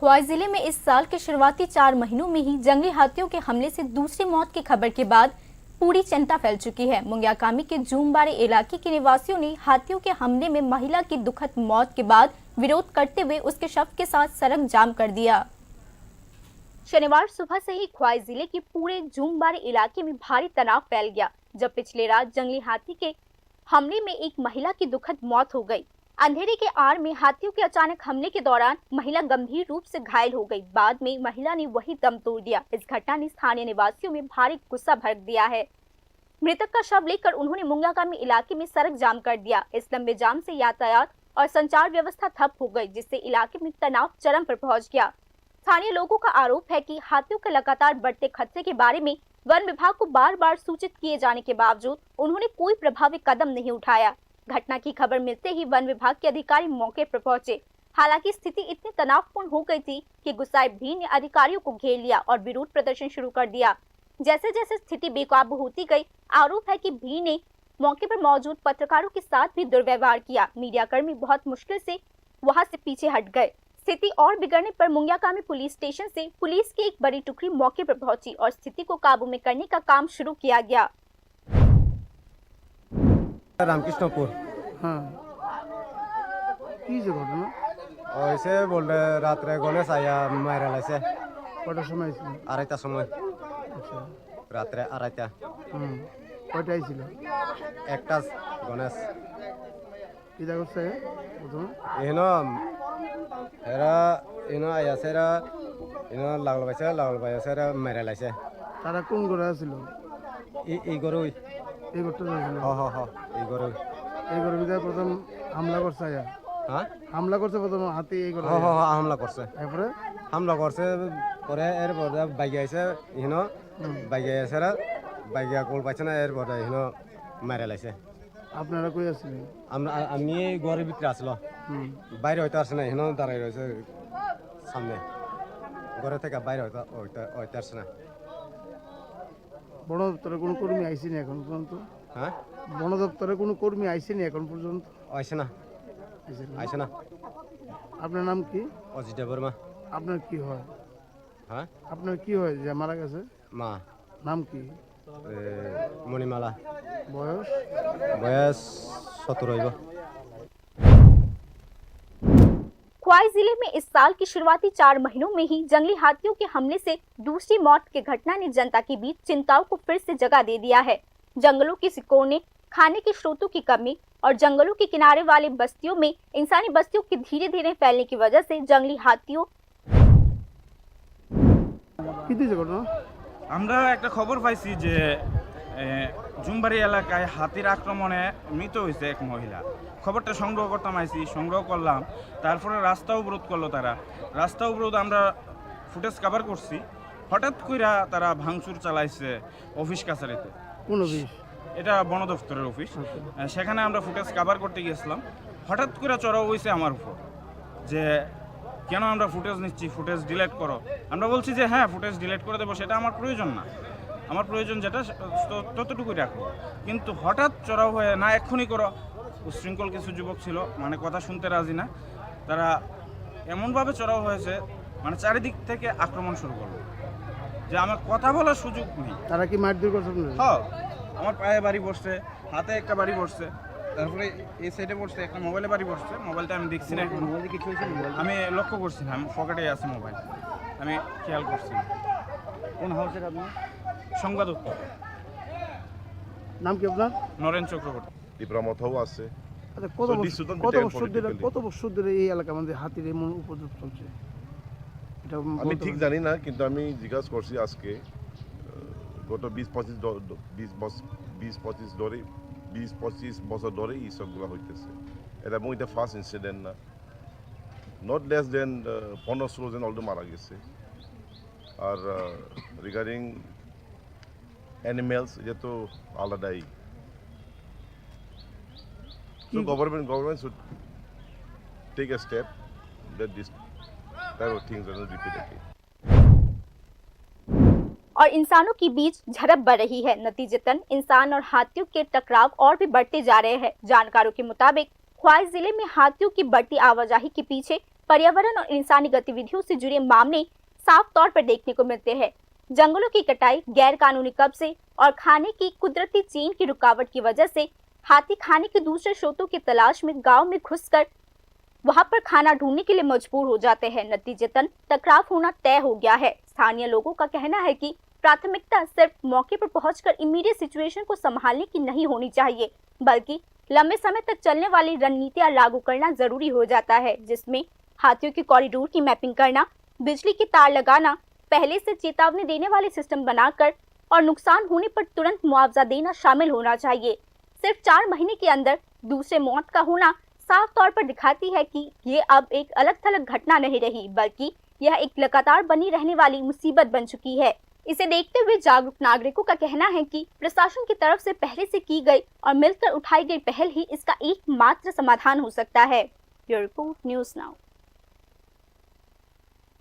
ख्वाई जिले में इस साल के शुरुआती 4 महीनों में ही जंगली हाथियों के हमले से दूसरी मौत की खबर के बाद पूरी चिंता फैल चुकी है। मुंगियाकामी के जूमबाड़ी इलाके के निवासियों ने हाथियों के हमले में महिला की दुखद मौत के बाद विरोध करते हुए उसके शव के साथ सड़क जाम कर दिया। शनिवार सुबह से ही ख्वाई जिले के पूरे जूमबाड़ी इलाके में भारी तनाव फैल गया, जब पिछले रात जंगली हाथी के हमले में एक महिला की दुखद मौत हो गई। अंधेरे के आड़ में हाथियों के अचानक हमले के दौरान महिला गंभीर रूप से घायल हो गई। बाद में महिला ने वही दम तोड़ दिया। इस घटना ने स्थानीय निवासियों में भारी गुस्सा भर दिया है। मृतक का शव लेकर उन्होंने मुंगियाकामी इलाके में सड़क जाम कर दिया। इस लंबे जाम से यातायात और संचार व्यवस्था ठप हो गई, जिससे इलाके में तनाव चरम पर पहुंच गया। स्थानीय लोगों का आरोप है कि हाथियों के लगातार बढ़ते खतरे के बारे में वन विभाग को बार बार सूचित किए जाने के बावजूद उन्होंने कोई प्रभावी कदम नहीं उठाया। घटना की खबर मिलते ही वन विभाग के अधिकारी मौके पर पहुंचे। हालांकि स्थिति इतनी तनावपूर्ण हो गई थी कि गुस्साए भीड़ ने अधिकारियों को घेर लिया और विरोध प्रदर्शन शुरू कर दिया। जैसे जैसे स्थिति बेकाबू होती गई, आरोप है कि भीड़ ने मौके पर मौजूद पत्रकारों के साथ भी दुर्व्यवहार किया। मीडियाकर्मी बहुत मुश्किल से वहां से पीछे हट गए। स्थिति और बिगड़ने पर मुंगियाकामी पुलिस स्टेशन से पुलिस की एक बड़ी टुकड़ी मौके पर पहुंची और स्थिति को काबू में करने का काम शुरू किया गया। रामकृष्णपुर। हाँ की घटना ऐसे बोल रहे रात रे गणेश आया मारा लाइसे कटार समय आराइता समय अच्छा रात रे आराइता কয়টা আইছিল একটা গণেশ কিটা করছে প্রথমে এনো এরা এনো আয়াছে এরা এনো লাগল পাইছে এরা মারা লাইছে তারা কোন ঘরে আছিল এই গরুই এই ঘরটা ছিল হ এই গরুই এই ঘরের ভিতরে প্রথম হামলা করছে আয়া হ্যাঁ হামলা করছে প্রথম হাতি এই ঘরে হ হামলা করছে এরপরে হামলা করছে পরে এর পরে বাইকে আইছে ইনো বাইকে আইছে এরা বাইকে কল পাইছে না এর পরে ইনো মারা লাইছে। আপনারা কই আছিলেন? আমি এই ঘরের ভিতরে আসলো, বাইরে হইতে আসছে না, এখানে দাঁড়াই রয়েছে সামনে, ঘরে থেকে বাইরে হইতে আসছে না। বন দপ্তরে কোনো কর্মী আইসেনি এখন পর্যন্ত? হ্যাঁ বন দপ্তরে কোনো কর্মী আইসেনি এখন পর্যন্ত? আইসে না। আপনার নাম কি? অজিত বর্মা। আপনার কি হয়? হ্যাঁ আপনার কি হয় যে মারা গেছে? মা। নাম কি? মণিমালা। বয়স? বয়স 17। ख्वाई जिले में इस साल की शुरुआती 4 महीनों में ही जंगली हाथियों के हमले से दूसरी मौत की घटना ने जनता के बीच चिंताओं को फिर से जगा दे दिया है। जंगलों की सिकोड़ने, खाने के स्रोतों की कमी और जंगलों के किनारे वाले बस्तियों में इंसानी बस्तियों के धीरे धीरे फैलने की वजह से जंगली हाथियों আমরা একটা খবর পাইছি যে জুমবাড়ি এলাকায় হাতির আক্রমণে মৃত হয়েছে এক মহিলা। খবরটা সংগ্রহ করলাম, তারপরে রাস্তা অবরোধ করলো তারা। রাস্তা অবরোধ আমরা ফুটেজ কভার করছি। হঠাৎ কইরা তারা ভাঙচুর চালাইছে অফিস কাছারিতে। কোন অফিস? এটা বন দপ্তরের অফিস। সেখানে আমরা ফুটেজ কভার করতে গিয়েছিলাম। হঠাৎ করে চড়াও হয়েছে আমার উপর যে কেন আমরা ফুটেজ নিচ্ছি, ফুটেজ ডিলিট করো। আমরা বলছি যে হ্যাঁ ফুটেজ ডিলিট করে দেবো, সেটা আমার প্রয়োজন না, আমার প্রয়োজন যেটা ততটুকুই রাখো। কিন্তু হঠাৎ চড়াও হয়ে না এক্ষুনি করো। উশৃঙ্খল কিছু যুবক ছিল, মানে কথা শুনতে রাজি না, তারা এমনভাবে চড়াও হয়েছে, মানে চারিদিক থেকে আক্রমণ শুরু করলো যে আমার কথা বলার সুযোগ নেই। তারা কি মারধর করছে? হ্যাঁ, আমার পায়ে বাড়ি পড়ছে, হাতে একটা বাড়ি পড়ছে, তারপরে এই সাইডে পড়ছে, একটা মোবাইলে বাড়ি পড়ছে। মোবাইলটা আমি দেখছি না, আমি লক্ষ্য করছি না, আমি পকেটে আছে মোবাইল, আমি খেয়াল করছি না। কোন হাউসের আপনি? সংবাদ উত্তর। নাম কি আপনার? নরেন চক্রবর্তী। ডিপ্রামথাও আছে। আচ্ছা, কত বছর ধরে এই এলাকার মধ্যে হাতির এমন উপদ্রব চলছে? এটা আমি ঠিক জানি না, কিন্তু আমি জিজ্ঞাসা করছি আজকে গত 20-25 বছর ধরে এই সবগুলো হইতেছে। এটা এবং এটা ফার্স্ট ইনসিডেন্ট না, নট লেস দেন 15-16 জন অলরেডি মারা গেছে। আর রিগার্ডিং অ্যানিমেলস, এটা তো আলাদাই। So government should take a step that this type of things are not repeated again. और इंसानों के बीच झड़प बढ़ रही है। नतीजतन इंसान और हाथियों के टकराव और भी बढ़ते जा रहे हैं। जानकारों के मुताबिक ख्वाई जिले में हाथियों की बढ़ती आवाजाही के पीछे पर्यावरण और इंसानी गतिविधियों से जुड़े मामले साफ तौर पर देखने को मिलते हैं। जंगलों की कटाई, गैर कानूनी कब्जे और खाने की कुदरती चेन की रुकावट की वजह से हाथी खाने के दूसरे स्रोतों की तलाश में गांव में घुसकर वहां पर खाना ढूंढने के लिए मजबूर हो जाते हैं। नतीजतन टकराव होना तय हो गया है। स्थानीय लोगों का कहना है कि प्राथमिकता सिर्फ मौके पर पहुंचकर इमीडिएट सिचुएशन को संभालने की नहीं होनी चाहिए, बल्कि लंबे समय तक चलने वाली रणनीतियां लागू करना जरूरी हो जाता है, जिसमें हाथियों के कॉरिडोर की मैपिंग करना, बिजली की तार लगाना, पहले से चेतावनी देने वाले सिस्टम बनाकर और नुकसान होने पर तुरंत मुआवजा देना शामिल होना चाहिए। सिर्फ 4 महीने के अंदर दूसरे मौत का होना साफ तौर पर दिखाती है कि ये अब एक अलग थलग घटना नहीं रही, बल्कि यह एक लगातार बनी रहने वाली मुसीबत बन चुकी है। इसे देखते हुए जागरूक नागरिकों का कहना है कि प्रशासन की तरफ से पहले से की गई और मिलकर उठाई गई पहल ही इसका एकमात्र समाधान हो सकता है। Bureau report, news now.